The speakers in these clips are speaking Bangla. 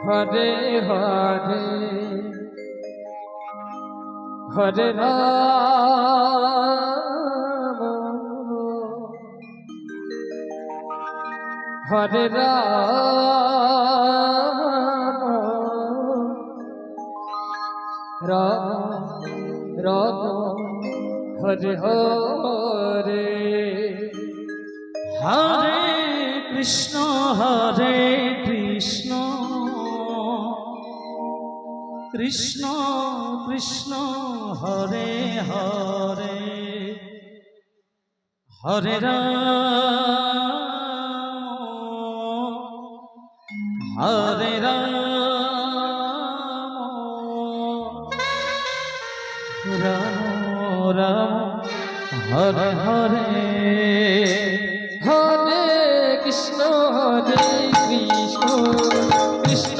হরে হরে হরে রাম হরে রাম রাম রাম হরে হরে হরে কৃষ্ণ কৃষ্ণ কৃষ্ণ হরে হরে হরে রাম হরে রাম রাম রাম হরে হরে হরে কৃষ্ণ কৃষ্ণ কৃষ্ণ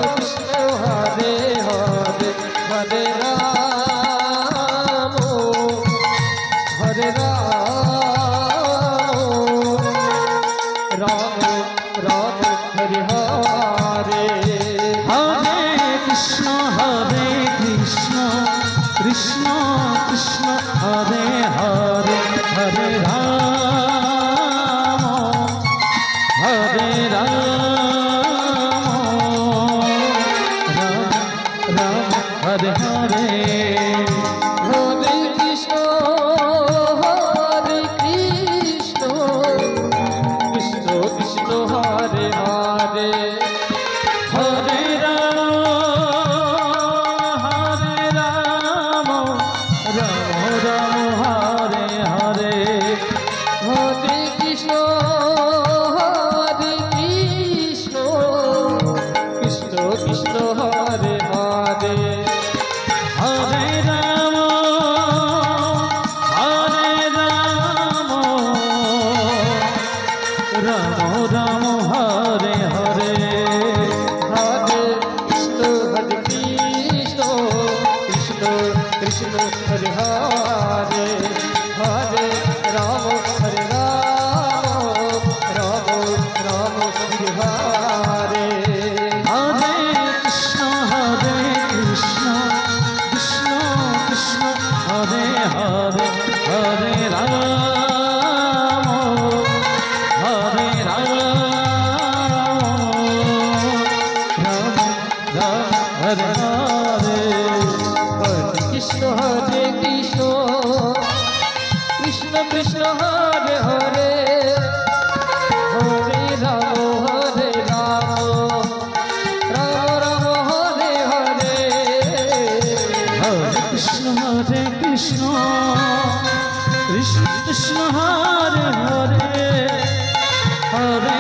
কৃষ্ণ হরে হরে হরে রাম হরে রাম রাম রাম হরে হরে হরে কৃষ্ণ কৃষ্ণ কৃষ্ণ হরে হরে হরে রাম হরে রাম রাম রাম হরে হরে হরে কৃষ্ণ কৃষ্ণ কৃষ্ণ হরে হরে হরে রাম রাম রাম হরে হরে হরে কৃষ্ণ কৃষ্ণ কৃষ্ণ হরে হরে হরে রাম রাম রাম হরে হরে হরে কৃষ্ণ কৃষ্ণ কৃষ্ণ হরে হরে হরে রাম রাম রাম হরে হরে হরে কৃষ্ণ কৃষ্ণ কৃষ্ণ হরে হরে হরে রাম হরে রাম রাম রাম হরে হরে হরে কৃষ্ণ কৃষ্ণ কৃষ্ণ হরে হরে হরে রাম রাম হরে হরে হরে কৃষ্ণ কৃষ্ণ কৃষ্ণ হরে হরে হরে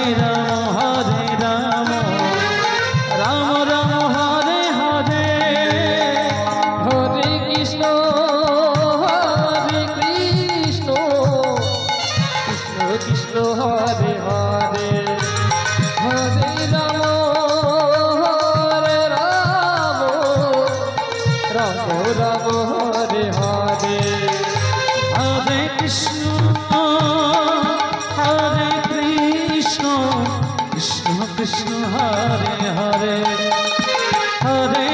রাম রাম রাম হরে হরে হরে কৃষ্ণ কৃষ্ণ কৃষ্ণ হরে হরে হরে রাম রাম রাম হরে হরে হরে কৃষ্ণ কৃষ্ণ কৃষ্ণ হরে হরে হরে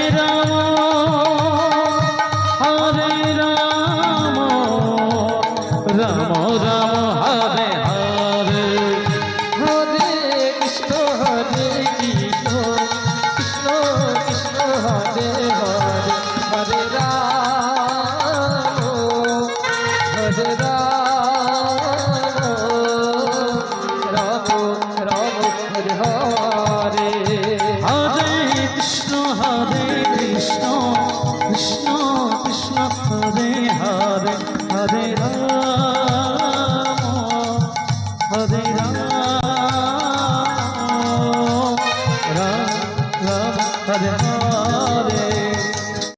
রাম রাম রাম হরে হরে হরে কৃষ্ণ কৃষ্ণ কৃষ্ণ হরে হরে হরে রাম রাম রাম হরে হরে হরে কৃষ্ণ কৃষ্ণ কৃষ্ণ কৃষ্ণ হরে হরে হরে রাম